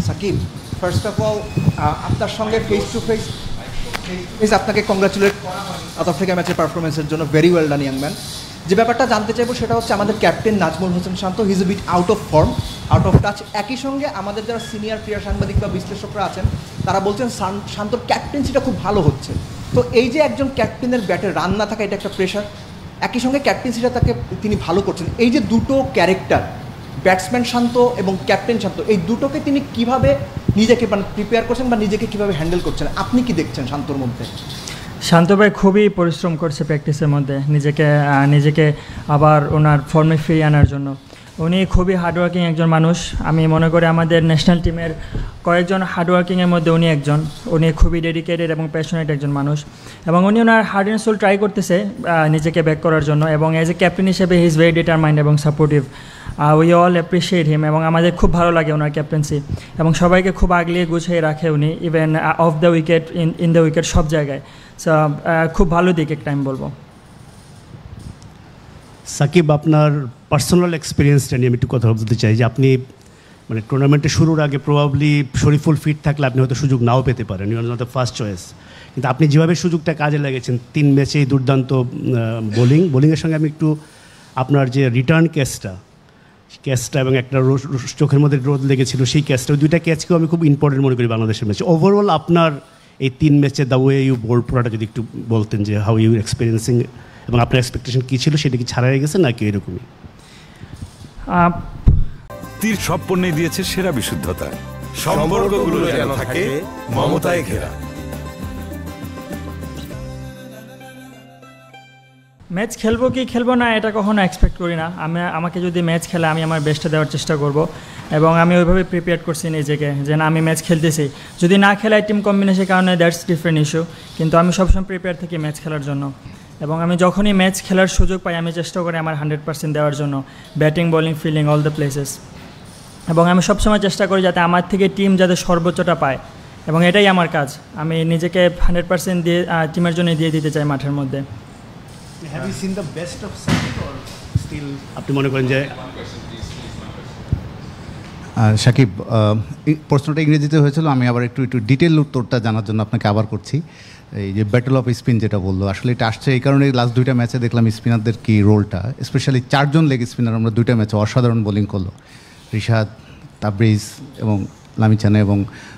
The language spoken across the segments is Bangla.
সাকিব, ফার্স্ট অফ অল আপনার সঙ্গে ফেস টু ফেস আপনাকে কংগ্রাচুলেট সাউথ আফ্রিকা ম্যাচের পারফরমেন্সের জন্য, very well done young man. যে ব্যাপারটা জানতে চাইবো সেটা হচ্ছে আমাদের captain Najmul Hossain Shanto, he is a bit out of form, out of touch. একই সঙ্গে আমাদের যারা সিনিয়র ক্রীড়া সাংবাদিক বা বিশ্লেষকরা আছেন তারা বলছেন শান্তর ক্যাপ্টেন্সিটা খুব ভালো হচ্ছে। তো এই যে একজন ক্যাপ্টেনের ব্যাটে রান না থাকা, এটা একটা প্রেশার, একই সঙ্গে ক্যাপ্টেন্সিটা তিনি ভালো করছেন। এই যে দুটো ক্যারেক্টার, ব্যাটসম্যান শান্ত এবং ক্যাপ্টেন শান্ত, এই দুটোকে তিনি কিভাবে নিজেকে প্রিপেয়ার করছেন বা নিজেকে কিভাবে হ্যান্ডেল করছেন, আপনি কি দেখছেন শান্তর মধ্যে? শান্ত ভাই খুবই পরিশ্রম করছে প্র্যাকটিসের মধ্যে নিজেকে আবার ওনার ফর্মে ফিরিয়ে আনার জন্য। উনি খুবই হার্ডওয়ার্কিং একজন মানুষ। আমি মনে করি আমাদের ন্যাশনাল টিমের কয়েকজন হার্ডওয়ার্কিংয়ের মধ্যে উনি একজন। উনি খুবই ডেডিকেটেড এবং প্যাশনেট একজন মানুষ, এবং উনি ওনার হার্ড অ্যান্ড সোল ট্রাই করতেছে নিজেকে ব্যাক করার জন্য, এবং অ্যাজ এ ক্যাপ্টেন হিসেবে হি ইজ ভেরি ডিটারমাইন্ড এবং সাপোর্টিভ। উই অল অ্যাপ্রিসিয়েট হিম, এবং আমাদের খুব ভালো লাগে ওনার ক্যাপ্টেন্সি, এবং সবাইকে খুব আগলিয়ে গুছিয়ে রাখে উনি, even of the wicket, in the wicket, সব জায়গায়। সো খুব ভালো দিক একটা আমি বলবো। সাকিব, আপনার পার্সোনাল এক্সপিরিয়েন্সটা নিয়ে আমি একটু কথা বলতে চাই যে আপনি মানে টুর্নামেন্টে শুরুর আগে প্রবাবলি শরীফুল ফিট থাকলে আপনি হয়তো সুযোগ নাও পেতে পারেন, you are not the first choice, কিন্তু আপনি যেভাবে সুযোগটা কাজে লাগিয়েছেন 3 ম্যাচেই দুর্দান্ত বোলিংয়ের সঙ্গে আমি একটু আপনার যে রিটার্ন ক্যাচটা এবং একটা চোখের মধ্যে রোদ লেগেছিল সেই ক্যাচটা, ওই 2টা ক্যাচকেও আমি খুব ইম্পর্টেন্ট মনে করি বাংলাদেশের ম্যাচে। ওভারঅল আপনার এই 3 ম্যাচে দ্য ওয়ে ইউ বোল্ড পুরোটা যদি একটু বলতেন যে হাউ ইউ এক্সপিরিয়েন্সিং, এবং আপনার এক্সপেকটেশন কী ছিল, সেটা কি ছাড়া হয়ে গেছে নাকি এরকমই? তীর সব পণ্যে দিয়েছে সেরা বিশুদ্ধতা, সম্পর্কগুলো যেন থাকে মমতায় ঘেরা। ম্যাচ খেলবো কি খেলবো না এটা কখনো এক্সপেক্ট করি না। আমাকে যদি ম্যাচ খেলে আমি আমার বেস্টটা দেওয়ার চেষ্টা করব, এবং আমি ওইভাবে প্রিপেয়ার করছি নিজেকে যে না, আমি ম্যাচ খেলতেছি। যদি না খেলাই টিম কম্বিনেশনের কারণে দ্যাটস ডিফারেন্ট ইস্যু, কিন্তু আমি সবসময় প্রিপেয়ার থাকি ম্যাচ খেলার জন্য, এবং আমি যখনই ম্যাচ খেলার সুযোগ পাই আমি চেষ্টা করি আমার 100% দেওয়ার জন্য, batting, bowling, fielding, all the places. এবং আমি সবসময় চেষ্টা করি যাতে আমার থেকে টিম যাতে সর্বোচ্চটা পায়, এবং এটাই আমার কাজ। আমি নিজেকে 100% দিয়ে টিমের জন্য দিয়ে দিতে চাই মাঠের মধ্যে। আপনি মনে করেন যে সাকিব, প্রশ্নটা ইংরেজিতে হয়েছিল, আমি আবার একটু ডিটেল উত্তরটা জানার জন্য আপনাকে আবার করছি। এই যে ব্যাটল অফ স্পিন যেটা বললো, আসলে এটা আসছে এই কারণে লাস্ট 2টা ম্যাচে দেখলাম স্পিনারদের কি রোলটা, স্পেশালি 4 জন লেগ স্পিনার আমরা 2টা ম্যাচে অসাধারণ বোলিং করলো। রিশাদ, তাবরিজ এবং লামিচানে এবং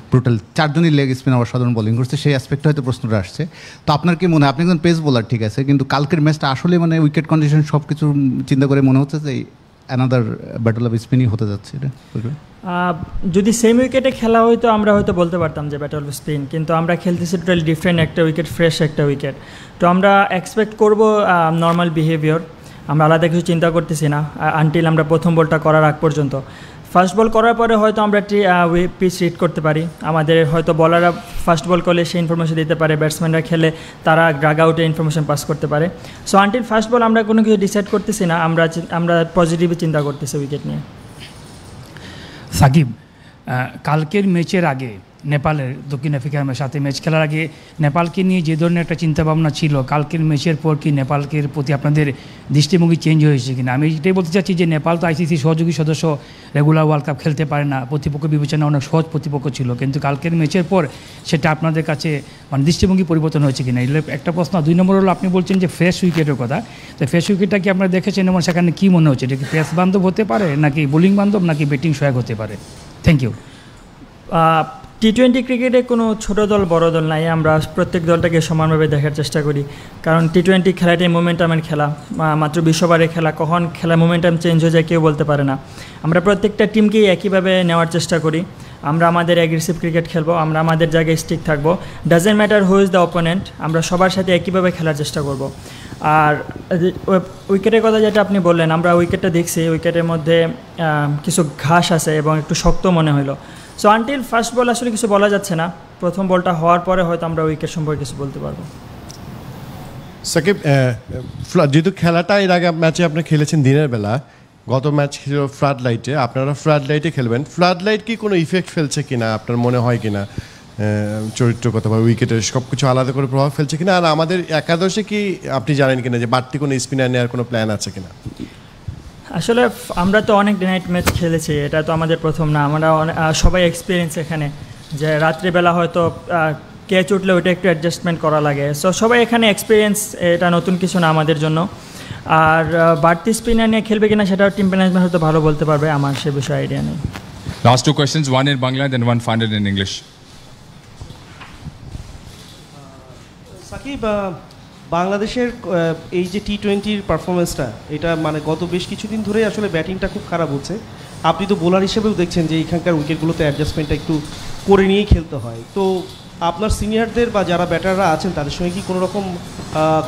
ব্রুটাল 4 জনই লেগ স্পিনার অসাধারণ বোলিং করছে, সেই অ্যাসপেক্টে হয়তো প্রশ্নটা আসছে। তো আপনার কি মনে হয়, আপনি একজন পেস বোলার ঠিক আছে, কিন্তু কালকের ম্যাচটা আসলে মানে উইকেট কন্ডিশন সব কিছু চিন্তা করে মনে হচ্ছে যে অ্যানাদার ব্যাটল অফ স্পিনই হতে যাচ্ছে এটা? যদি সেম উইকেটে খেলা হয়তো আমরা হয়তো বলতে পারতাম যে ব্যাটল অফ স্পিন, কিন্তু আমরা খেলতেছি টোটালি ডিফারেন্ট একটা উইকেট, ফ্রেশ একটা উইকেট। তো আমরা এক্সপেক্ট করবো নর্মাল বিহেভিয়ার, আমরা আলাদা কিছু চিন্তা করতেছি না আনটিল আমরা প্রথম বলটা করার আগ পর্যন্ত। ফার্স্ট বল করার পরে হয়তো আমরা পিচ রিড করতে পারি, আমাদের হয়তো বলাররা ফার্স্ট বল করলে সেই ইনফরমেশন দিতে পারে, ব্যাটসম্যানরা খেলে তারা ড্রাগ আউটে ইনফরমেশন পাস করতে পারে। সো আনটিল ফার্স্ট বল আমরা কোনো কিছু ডিসাইড করতেছি না, আমরা পজিটিভলি চিন্তা করতেছি উইকেট নিয়ে। সাকিব, কালকের ম্যাচের আগে নেপালের দক্ষিণ আফ্রিকার সাথে ম্যাচ খেলার আগে নেপালকে নিয়ে যে ধরনের একটা চিন্তাভাবনা ছিল, কালকের ম্যাচের পর কি নেপালকে প্রতি আপনাদের দৃষ্টিভঙ্গি চেঞ্জ হয়েছে কিনা? আমি এটাই বলতে চাচ্ছি যে নেপাল তো আইসিসি সহযোগী সদস্য, রেগুলার ওয়ার্ল্ড কাপ খেলতে পারে না, প্রতিপক্ষ বিবেচনা অনেক সহজ প্রতিপক্ষ ছিল, কিন্তু কালকের ম্যাচের পর সেটা আপনাদের কাছে মানে দৃষ্টিভঙ্গি পরিবর্তন হয়েছে কিনা, এগুলো একটা প্রশ্ন। 2 নম্বর হলো আপনি বলছেন যে ফ্রেশ উইকেটের কথা, তো ফ্রেশ উইকেটটা কি আপনারা দেখেছেন এবং সেখানে কী মনে হচ্ছে, এটা কি পেস বান্ধব হতে পারে নাকি বোলিং বান্ধব নাকি ব্যাটিং সহায়ক হতে পারে? Thank you. টি-20 ক্রিকেটে কোনো ছোটো দল বড় দল নাই, আমরা প্রত্যেক দলটাকে সমানভাবে দেখার চেষ্টা করি, কারণ টি-20 খেলাটাই মোমেন্টামের খেলা, মাত্র 20 ওভারের খেলা, কখন খেলা মোমেন্টাম চেঞ্জ হয়ে যায় কেউ বলতে পারে না। আমরা প্রত্যেকটা টিমকেই একইভাবে নেওয়ার চেষ্টা করি, আমরা আমাদের অ্যাগ্রেসিভ ক্রিকেট খেলবো, আমরা আমাদের জায়গায় স্টিক থাকবো, doesn't matter who is the opponent, আমরা সবার সাথে একইভাবে খেলার চেষ্টা করব। আর উইকেটের কথা যেটা আপনি বললেন, আমরা উইকেটটা দেখছি, উইকেটের মধ্যে কিছু ঘাস আছে এবং একটু শক্ত মনে হলো। সো আনটিল ফার্স্ট বল আসলে কিছু বলা যাচ্ছে না, প্রথম বলটা হওয়ার পরে হয়তো আমরা উইকেট সম্পর্কে কিছু বলতে পারবো। সাকিব, যেহেতু খেলাটা এর আগে ম্যাচে আপনি খেলেছেন দিনের বেলা, গত ম্যাচ ছিল ফ্লাড লাইটে, আপনারা ফ্লাড লাইটে খেলবেন, ফ্লাড লাইট কি কোনো ইফেক্ট ফেলছে কিনা আপনার মনে হয় কিনা, চরিত্রগত বা উইকেটের সব কিছু আলাদা করে প্রভাব ফেলছে কিনা? আর আমাদের একাদশে কি আপনি জানেন কিনা যে বাড়তি কোনো স্পিনার নেওয়ার কোনো প্ল্যান আছে কিনা? আসলে আমরা তো অনেক ডে নাইট ম্যাচ খেলেছি, এটা তো আমাদের প্রথম না। আমরা সবাই এক্সপিরিয়েন্স এখানে, যে রাত্রিবেলা হয়তো ক্যাচ উঠলে ওইটা একটু অ্যাডজাস্টমেন্ট করা লাগে। সো সবাই এখানে এক্সপিরিয়েন্স, এটা নতুন কিছু না আমাদের জন্য। আর বাড়তি স্পিনার নিয়ে খেলবে কিনা সেটা টিম ম্যানেজমেন্ট হয়তো ভালো বলতে পারবে, আমার সে বিষয়ে আইডিয়া নেই। Last two questions, one in Bangla, then one funded in English. Shakib, বাংলাদেশের এই যে টি-20-র পারফরমেন্সটা, এটা মানে গত বেশ কিছুদিন ধরেই আসলে ব্যাটিংটা খুব খারাপ হচ্ছে। আপনি তো বোলার হিসেবেও দেখছেন যে এখানকার উইকেটগুলোতে অ্যাডজাস্টমেন্টটা একটু করে নিয়েই খেলতে হয়। তো আপনার সিনিয়রদের বা যারা ব্যাটাররা আছেন তাদের সঙ্গে কি কোনো রকম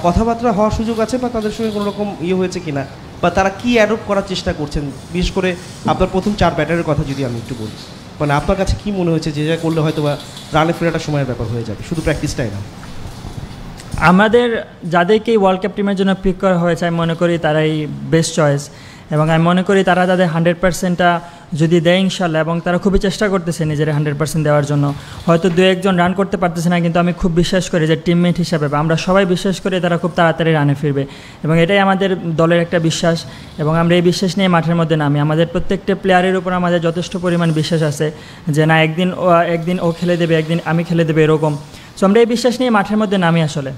কথাবার্তা হওয়ার সুযোগ আছে, বা তাদের সঙ্গে কোনো রকম হয়েছে কিনা, বা তারা কি অ্যাডপ্ট করার চেষ্টা করছেন? বিশেষ করে আপনার প্রথম 4 ব্যাটারের কথা যদি আমি একটু বলি, মানে আপনার কাছে কি মনে হয়েছে যে যা করলে হয়তো বা রানে ফেরাটা সময়ের ব্যাপার হয়ে যাবে, শুধু প্র্যাকটিসটাই না? আমাদের যাদেরকেই ওয়ার্ল্ড কাপ টিমের জন্য পিক করা হয়েছে আমি মনে করি তারাই বেস্ট চয়েস, এবং আমি মনে করি তারা তাদের 100%টা যদি দেয় ইনশাল্লাহ, এবং তারা খুবই চেষ্টা করতেছে নিজের 100% দেওয়ার জন্য। হয়তো 2-1 রান করতে পারতেছে না, কিন্তু আমি খুব বিশ্বাস করি যে টিমমেট হিসাবে বা আমরা সবাই বিশ্বাস করি তারা খুব তাড়াতাড়ি রানে ফিরবে, এবং এটাই আমাদের দলের একটা বিশ্বাস। এবং আমরা এই বিশ্বাস নিয়ে মাঠের মধ্যে নামি। আমাদের প্রত্যেকটা প্লেয়ারের উপর আমাদের যথেষ্ট পরিমাণ বিশ্বাস আছে যে না, একদিন ও খেলে দেবে, একদিন আমি খেলে দেবে, এরকম। সো আমরা এই বিশ্বাস নিয়ে মাঠের মধ্যে নামি আসলে।